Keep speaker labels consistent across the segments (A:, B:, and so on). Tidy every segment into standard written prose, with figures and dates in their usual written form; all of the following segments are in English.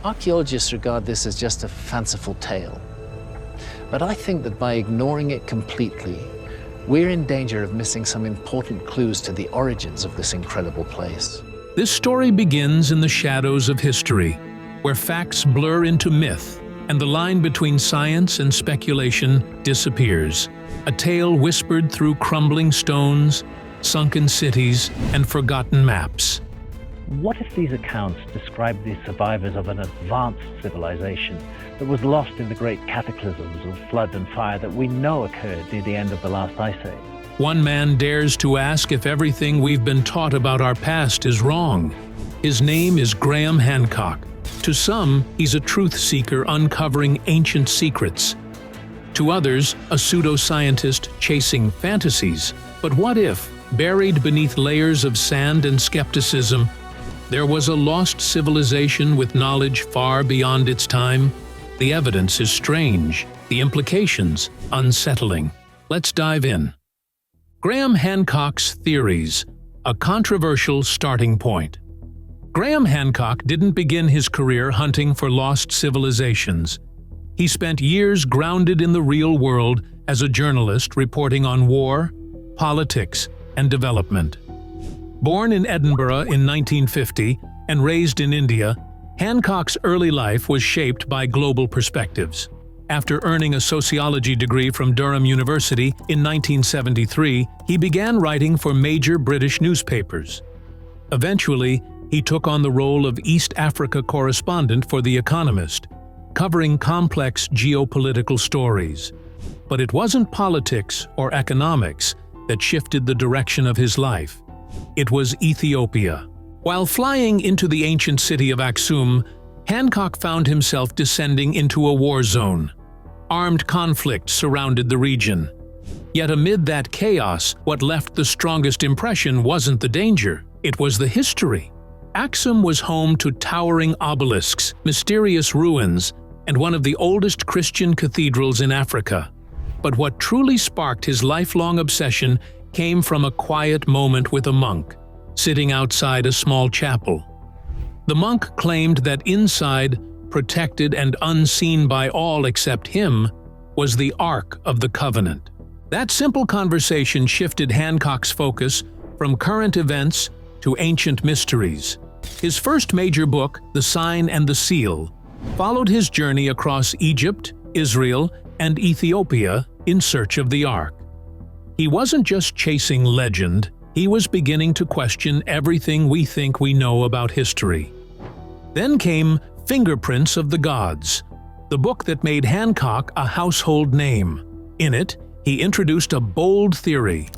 A: Archaeologists regard this as just a fanciful tale. But I think that by ignoring it completely, we're in danger of missing some important clues to the origins of this incredible place.
B: This story begins in the shadows of history, where facts blur into myth and the line between science and speculation disappears. A tale whispered through crumbling stones, sunken cities, and forgotten maps.
C: What if these accounts describe the survivors of an advanced civilization that was lost in the great cataclysms of flood and fire that we know occurred near the end of the last ice age?
B: One man dares to ask if everything we've been taught about our past is wrong. His name is Graham Hancock. To some, he's a truth seeker uncovering ancient secrets. To others, a pseudoscientist chasing fantasies. But what if, buried beneath layers of sand and skepticism, there was a lost civilization with knowledge far beyond its time? The evidence is strange, the implications unsettling. Let's dive in. Graham Hancock's theories, a controversial starting point. Graham Hancock didn't begin his career hunting for lost civilizations. He spent years grounded in the real world as a journalist reporting on war, politics, and development. Born in Edinburgh in 1950 and raised in India, Hancock's early life was shaped by global perspectives. After earning a sociology degree from Durham University in 1973, he began writing for major British newspapers. Eventually, he took on the role of East Africa correspondent for The Economist, covering complex geopolitical stories. But it wasn't politics or economics that shifted the direction of his life. It was Ethiopia. While flying into the ancient city of Aksum, Hancock found himself descending into a war zone. Armed conflict surrounded the region. Yet amid that chaos, what left the strongest impression wasn't the danger, it was the history. Aksum was home to towering obelisks, mysterious ruins, and one of the oldest Christian cathedrals in Africa. But what truly sparked his lifelong obsession came from a quiet moment with a monk, sitting outside a small chapel. The monk claimed that inside, protected and unseen by all except him, was the Ark of the Covenant. That simple conversation shifted Hancock's focus from current events to ancient mysteries. His first major book, The Sign and the Seal, followed his journey across Egypt, Israel, and Ethiopia in search of the Ark. He wasn't just chasing legend, he was beginning to question everything we think we know about history. Then came Fingerprints of the Gods, the book that made Hancock a household name. In it, he introduced a bold theory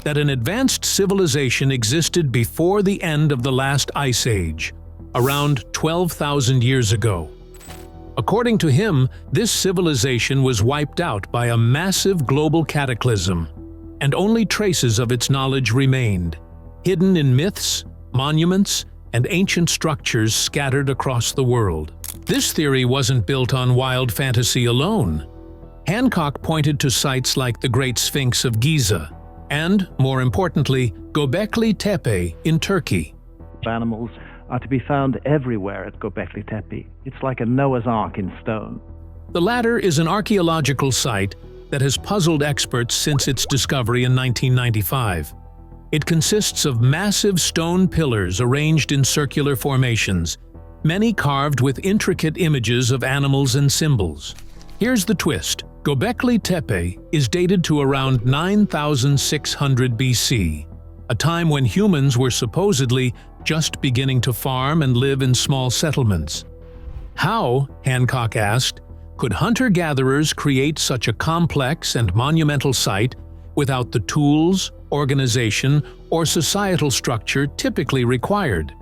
B: that an advanced civilization existed before the end of the last ice age, around 12,000 years ago. According to him, this civilization was wiped out by a massive global cataclysm, and only traces of its knowledge remained, hidden in myths, monuments, and ancient structures scattered across the world. This theory wasn't built on wild fantasy alone. Hancock pointed to sites like the Great Sphinx of Giza, and, more importantly, Göbekli Tepe in Turkey.
C: Animals are to be found everywhere at Göbekli Tepe. It's like a Noah's Ark in stone.
B: The latter is an archaeological site that has puzzled experts since its discovery in 1995. It consists of massive stone pillars arranged in circular formations, many carved with intricate images of animals and symbols. Here's the twist. Göbekli Tepe is dated to around 9,600 BC, a time when humans were supposedly just beginning to farm and live in small settlements. How, Hancock asked, could hunter-gatherers create such a complex and monumental site without the tools, organization, or societal structure typically required?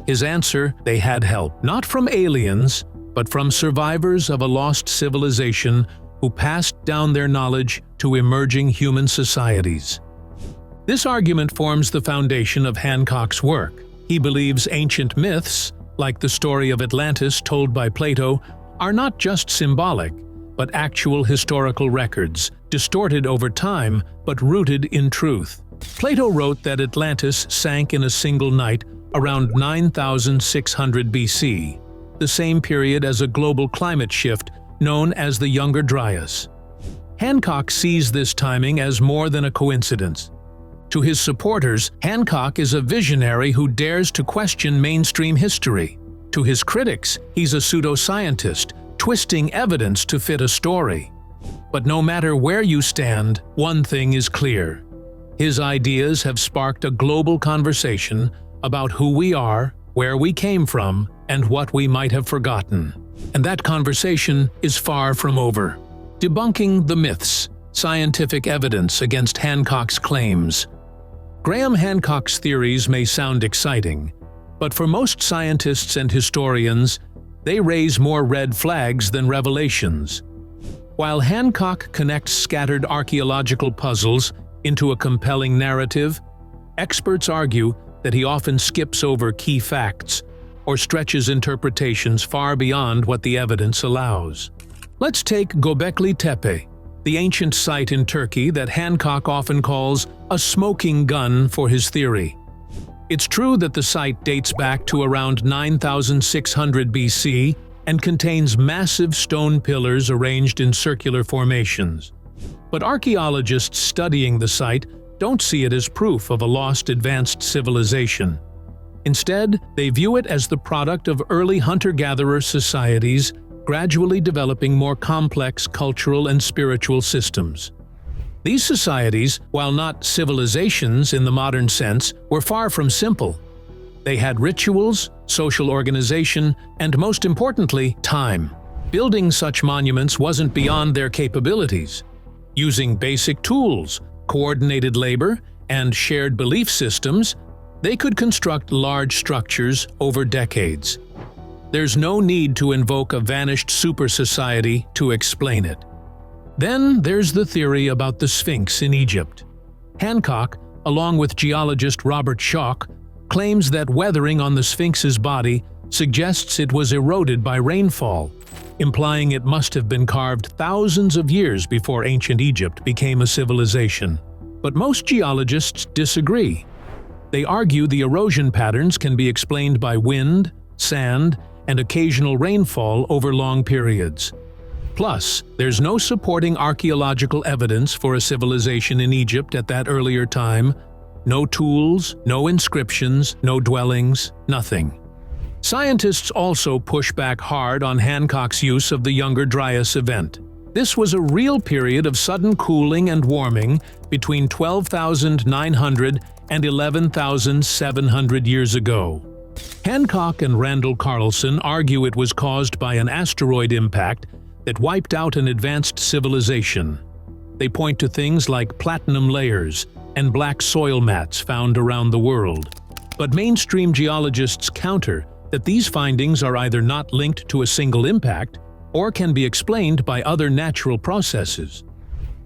B: His answer: they had help, not from aliens, but from survivors of a lost civilization who passed down their knowledge to emerging human societies. This argument forms the foundation of Hancock's work. He believes ancient myths, like the story of Atlantis told by Plato, are not just symbolic, but actual historical records, distorted over time but rooted in truth. Plato wrote that Atlantis sank in a single night around 9,600 BC, the same period as a global climate shift known as the Younger Dryas. Hancock sees this timing as more than a coincidence. To his supporters, Hancock is a visionary who dares to question mainstream history. To his critics, he's a pseudoscientist, twisting evidence to fit a story. But no matter where you stand, one thing is clear. His ideas have sparked a global conversation about who we are, where we came from, and what we might have forgotten. And that conversation is far from over. Debunking the myths, scientific evidence against Hancock's claims. Graham Hancock's theories may sound exciting, but for most scientists and historians, they raise more red flags than revelations. While Hancock connects scattered archaeological puzzles into a compelling narrative, experts argue that he often skips over key facts or stretches interpretations far beyond what the evidence allows. Let's take Göbekli Tepe, the ancient site in Turkey that Hancock often calls a smoking gun for his theory. It's true that the site dates back to around 9600 BC and contains massive stone pillars arranged in circular formations. But archaeologists studying the site don't see it as proof of a lost advanced civilization. Instead, they view it as the product of early hunter-gatherer societies gradually developing more complex cultural and spiritual systems. These societies, while not civilizations in the modern sense, were far from simple. They had rituals, social organization, and most importantly, time. Building such monuments wasn't beyond their capabilities. Using basic tools, coordinated labor, and shared belief systems, they could construct large structures over decades. There's no need to invoke a vanished super society to explain it. Then there's the theory about the Sphinx in Egypt. Hancock, along with geologist Robert Schoch, claims that weathering on the Sphinx's body suggests it was eroded by rainfall, implying it must have been carved thousands of years before ancient Egypt became a civilization. But most geologists disagree. They argue the erosion patterns can be explained by wind, sand, and occasional rainfall over long periods. Plus, there's no supporting archaeological evidence for a civilization in Egypt at that earlier time. No tools, no inscriptions, no dwellings, nothing. Scientists also push back hard on Hancock's use of the Younger Dryas event. This was a real period of sudden cooling and warming between 12,900 and 11,700 years ago. Hancock and Randall Carlson argue it was caused by an asteroid impact that wiped out an advanced civilization. They point to things like platinum layers and black soil mats found around the world. But mainstream geologists counter that these findings are either not linked to a single impact or can be explained by other natural processes.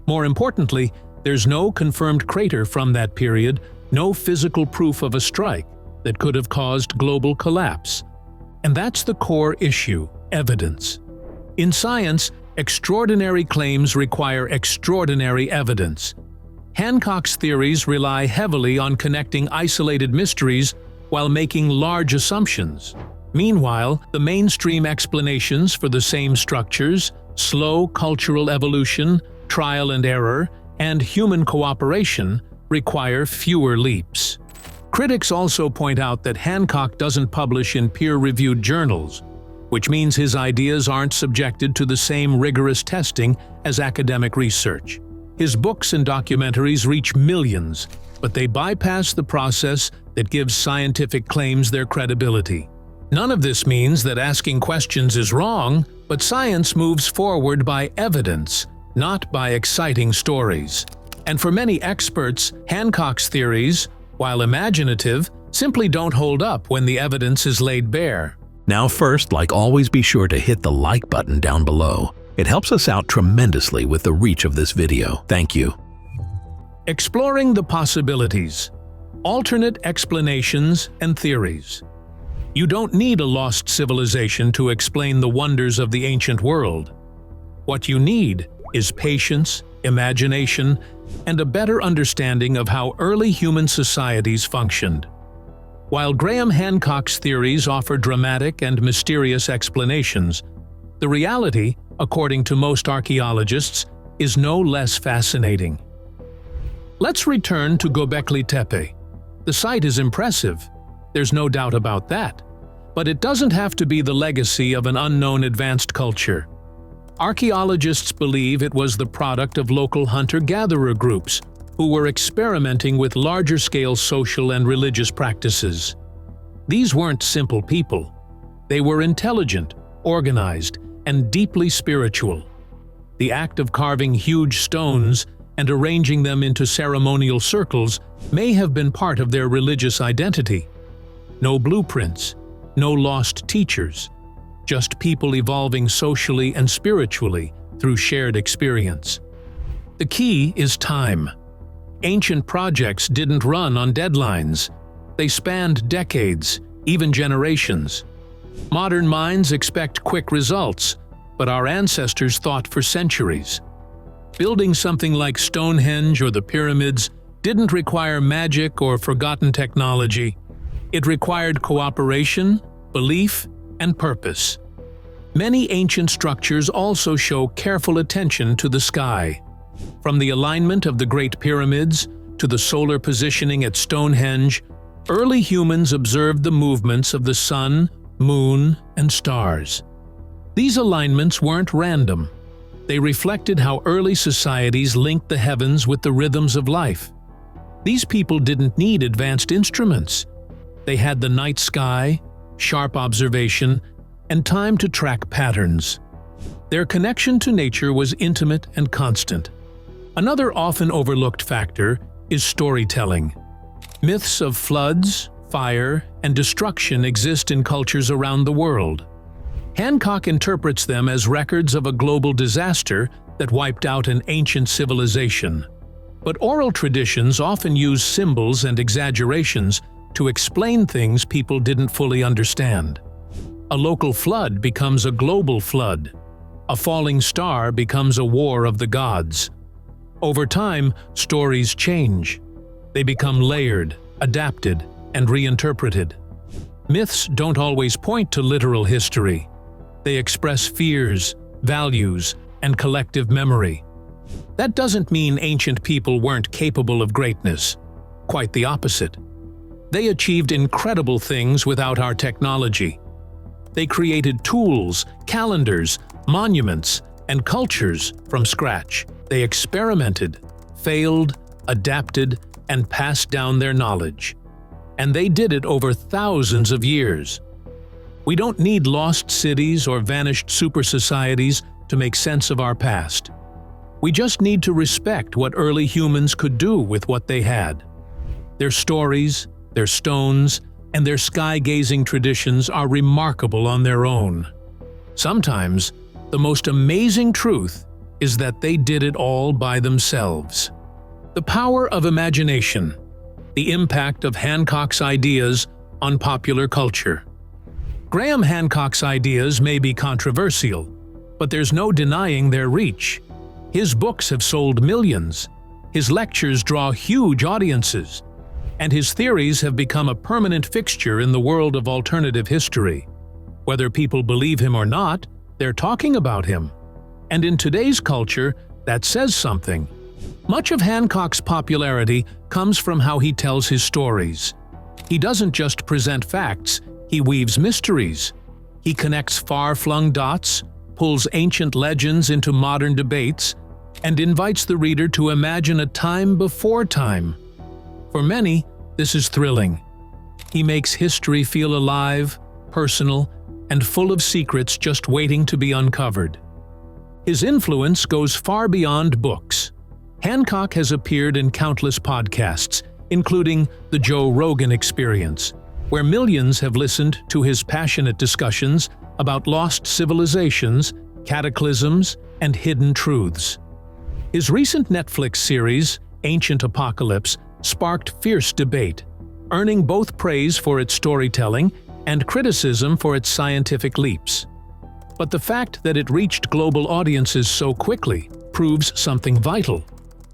B: More importantly, there's no confirmed crater from that period, no physical proof of a strike that could have caused global collapse. And that's the core issue: evidence. In science, extraordinary claims require extraordinary evidence. Hancock's theories rely heavily on connecting isolated mysteries while making large assumptions. Meanwhile, the mainstream explanations for the same structures, slow cultural evolution, trial and error, and human cooperation, require fewer leaps. Critics also point out that Hancock doesn't publish in peer-reviewed journals, which means his ideas aren't subjected to the same rigorous testing as academic research. His books and documentaries reach millions, but they bypass the process that gives scientific claims their credibility. None of this means that asking questions is wrong, but science moves forward by evidence, not by exciting stories. And for many experts, Hancock's theories, while imaginative, simply don't hold up when the evidence is laid bare.
D: Now first, like always, be sure to hit the like button down below. It helps us out tremendously with the reach of this video. Thank you.
B: Exploring the possibilities. Alternate explanations and theories. You don't need a lost civilization to explain the wonders of the ancient world. What you need is patience, imagination, and a better understanding of how early human societies functioned. While Graham Hancock's theories offer dramatic and mysterious explanations, the reality, according to most archaeologists, is no less fascinating. Let's return to Göbekli Tepe. The site is impressive, there's no doubt about that, but it doesn't have to be the legacy of an unknown advanced culture. Archaeologists believe it was the product of local hunter-gatherer groups who were experimenting with larger-scale social and religious practices. These weren't simple people. They were intelligent, organized, and deeply spiritual. The act of carving huge stones and arranging them into ceremonial circles may have been part of their religious identity. No blueprints, no lost teachers, just people evolving socially and spiritually through shared experience. The key is time. Ancient projects didn't run on deadlines. They spanned decades, even generations. Modern minds expect quick results, but our ancestors thought for centuries. Building something like Stonehenge or the pyramids didn't require magic or forgotten technology. It required cooperation, belief, and purpose. Many ancient structures also show careful attention to the sky. From the alignment of the Great Pyramids to the solar positioning at Stonehenge, early humans observed the movements of the sun, moon, and stars. These alignments weren't random. They reflected how early societies linked the heavens with the rhythms of life. These people didn't need advanced instruments. They had the night sky, sharp observation, and time to track patterns. Their connection to nature was intimate and constant. Another often overlooked factor is storytelling. Myths of floods, fire, and destruction exist in cultures around the world. Hancock interprets them as records of a global disaster that wiped out an ancient civilization. But oral traditions often use symbols and exaggerations to explain things people didn't fully understand. A local flood becomes a global flood. A falling star becomes a war of the gods. Over time, stories change. They become layered, adapted, and reinterpreted. Myths don't always point to literal history. They express fears, values, and collective memory. That doesn't mean ancient people weren't capable of greatness. Quite the opposite. They achieved incredible things without our technology. They created tools, calendars, monuments, and cultures from scratch. They experimented, failed, adapted, and passed down their knowledge. And they did it over thousands of years. We don't need lost cities or vanished super societies to make sense of our past. We just need to respect what early humans could do with what they had. Their stories, their stones, and their sky-gazing traditions are remarkable on their own. Sometimes, the most amazing truth is that they did it all by themselves. The power of imagination, the impact of Hancock's ideas on popular culture. Graham Hancock's ideas may be controversial, but there's no denying their reach. His books have sold millions, his lectures draw huge audiences, and his theories have become a permanent fixture in the world of alternative history. Whether people believe him or not, they're talking about him. And in today's culture, that says something. Much of Hancock's popularity comes from how he tells his stories. He doesn't just present facts, he weaves mysteries. He connects far-flung dots, pulls ancient legends into modern debates, and invites the reader to imagine a time before time. For many, this is thrilling. He makes history feel alive, personal, and full of secrets just waiting to be uncovered. His influence goes far beyond books. Hancock has appeared in countless podcasts, including The Joe Rogan Experience, where millions have listened to his passionate discussions about lost civilizations, cataclysms, and hidden truths. His recent Netflix series, Ancient Apocalypse, sparked fierce debate, earning both praise for its storytelling and criticism for its scientific leaps. But the fact that it reached global audiences so quickly proves something vital.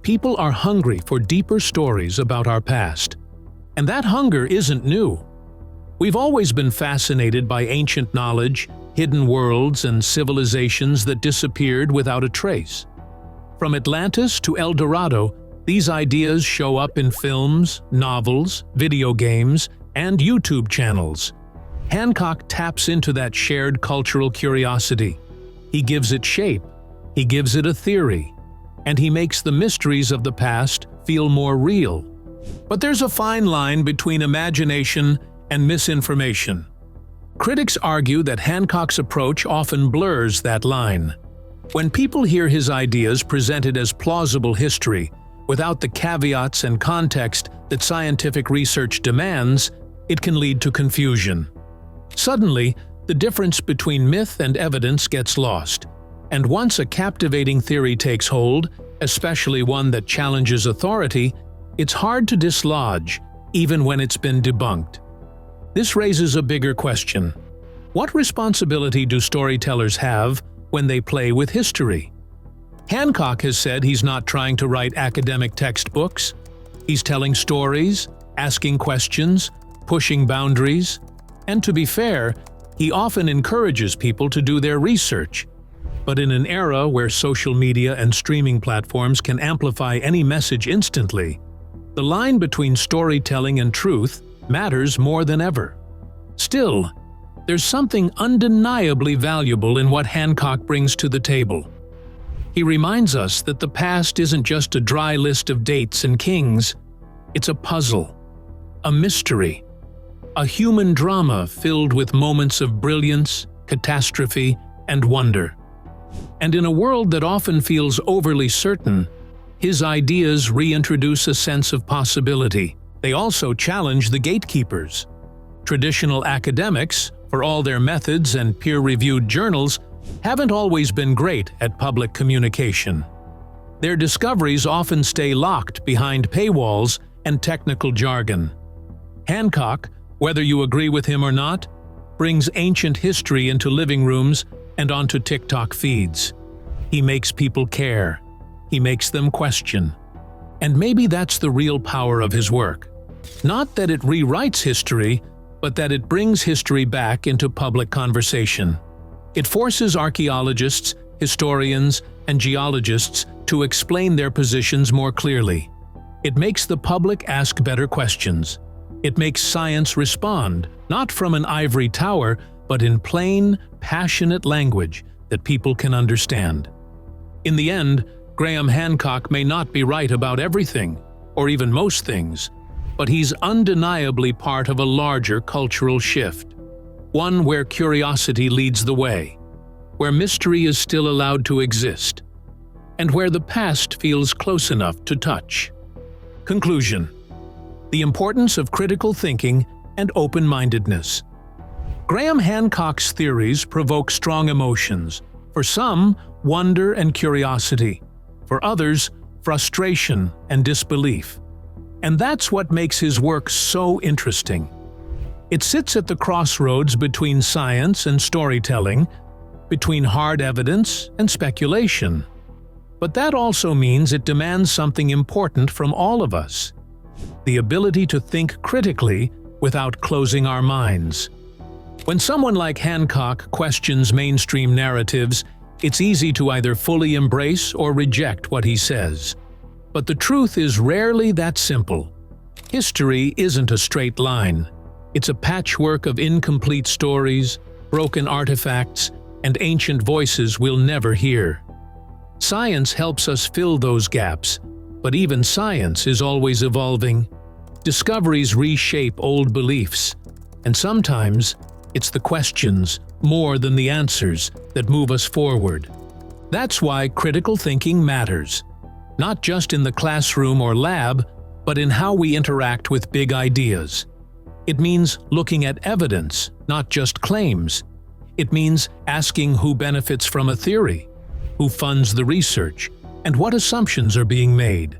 B: People are hungry for deeper stories about our past. And that hunger isn't new. We've always been fascinated by ancient knowledge, hidden worlds, and civilizations that disappeared without a trace. From Atlantis to El Dorado, these ideas show up in films, novels, video games, and YouTube channels. Hancock taps into that shared cultural curiosity. He gives it shape, he gives it a theory, and he makes the mysteries of the past feel more real. But there's a fine line between imagination and misinformation. Critics argue that Hancock's approach often blurs that line. When people hear his ideas presented as plausible history, without the caveats and context that scientific research demands, it can lead to confusion. Suddenly, the difference between myth and evidence gets lost, and once a captivating theory takes hold, especially one that challenges authority, it's hard to dislodge, even when it's been debunked. This raises a bigger question. What responsibility do storytellers have when they play with history? Hancock has said he's not trying to write academic textbooks. He's telling stories, asking questions, pushing boundaries, and to be fair, he often encourages people to do their research. But in an era where social media and streaming platforms can amplify any message instantly, the line between storytelling and truth matters more than ever. Still, there's something undeniably valuable in what Hancock brings to the table. He reminds us that the past isn't just a dry list of dates and kings. It's a puzzle, a mystery, a human drama filled with moments of brilliance, catastrophe, and wonder. And in a world that often feels overly certain, his ideas reintroduce a sense of possibility. They also challenge the gatekeepers. Traditional academics, for all their methods and peer-reviewed journals, haven't always been great at public communication. Their discoveries often stay locked behind paywalls and technical jargon. Hancock, whether you agree with him or not, brings ancient history into living rooms and onto TikTok feeds. He makes people care. He makes them question. And maybe that's the real power of his work. Not that it rewrites history, but that it brings history back into public conversation. It forces archaeologists, historians, and geologists to explain their positions more clearly. It makes the public ask better questions. It makes science respond, not from an ivory tower, but in plain, passionate language that people can understand. In the end, Graham Hancock may not be right about everything, or even most things, but he's undeniably part of a larger cultural shift. One where curiosity leads the way, where mystery is still allowed to exist, and where the past feels close enough to touch. Conclusion: the importance of critical thinking and open-mindedness. Graham Hancock's theories provoke strong emotions. For some, wonder and curiosity. For others, frustration and disbelief. And that's what makes his work so interesting. It sits at the crossroads between science and storytelling, between hard evidence and speculation. But that also means it demands something important from all of us: the ability to think critically without closing our minds. When someone like Hancock questions mainstream narratives, it's easy to either fully embrace or reject what he says. But the truth is rarely that simple. History isn't a straight line. It's a patchwork of incomplete stories, broken artifacts, and ancient voices we'll never hear. Science helps us fill those gaps, but even science is always evolving. Discoveries reshape old beliefs, and sometimes it's the questions, more than the answers, that move us forward. That's why critical thinking matters, not just in the classroom or lab, but in how we interact with big ideas. It means looking at evidence, not just claims. It means asking who benefits from a theory, who funds the research, and what assumptions are being made.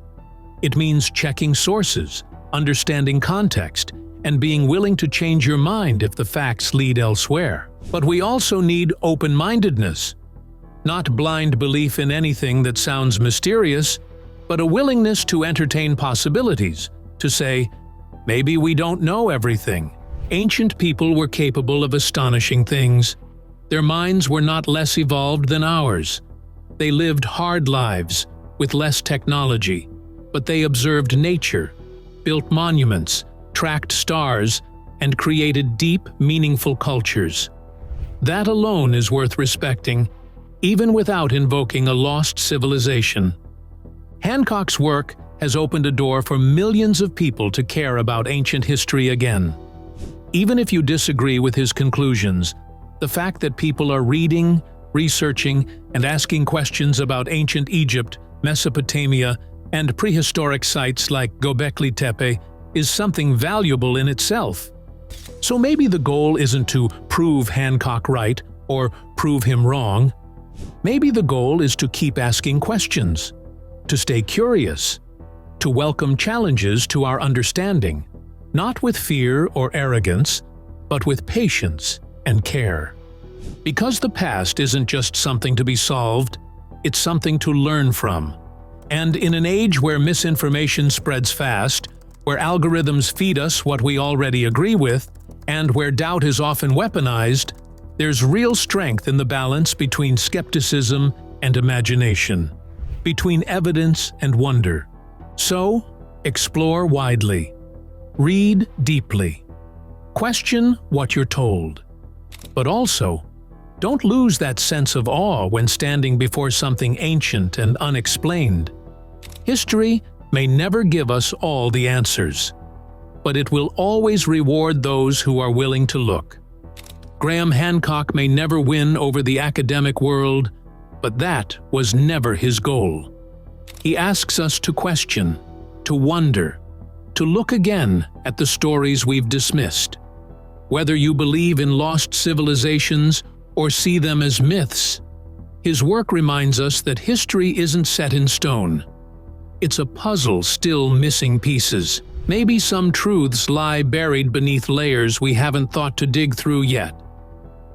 B: It means checking sources, understanding context, and being willing to change your mind if the facts lead elsewhere. But we also need open-mindedness, not blind belief in anything that sounds mysterious, but a willingness to entertain possibilities, to say, maybe we don't know everything, Ancient people were capable of astonishing things. Their minds were not less evolved than ours. They lived hard lives, with less technology, but they observed nature, built monuments, tracked stars, and created deep, meaningful cultures. That alone is worth respecting, even without invoking a lost civilization. Hancock's work has opened a door for millions of people to care about ancient history again. Even if you disagree with his conclusions, the fact that people are reading, researching, and asking questions about ancient Egypt, Mesopotamia, and prehistoric sites like Göbekli Tepe is something valuable in itself. So maybe the goal isn't to prove Hancock right or prove him wrong. Maybe the goal is to keep asking questions, to stay curious, to welcome challenges to our understanding, not with fear or arrogance, but with patience and care. Because the past isn't just something to be solved, it's something to learn from. And in an age where misinformation spreads fast, where algorithms feed us what we already agree with, and where doubt is often weaponized, there's real strength in the balance between skepticism and imagination, between evidence and wonder. So, explore widely. Read deeply. Question what you're told. But also, don't lose that sense of awe when standing before something ancient and unexplained. History may never give us all the answers, but it will always reward those who are willing to look. Graham Hancock may never win over the academic world, but that was never his goal. He asks us to question, to wonder, to look again at the stories we've dismissed. Whether you believe in lost civilizations or see them as myths, his work reminds us that history isn't set in stone. It's a puzzle still missing pieces. Maybe some truths lie buried beneath layers we haven't thought to dig through yet.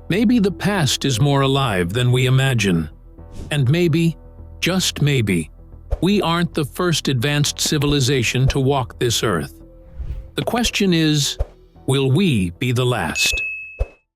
B: Maybe the past is more alive than we imagine. And maybe, just maybe, we aren't the first advanced civilization to walk this earth. The question is, will we be the last?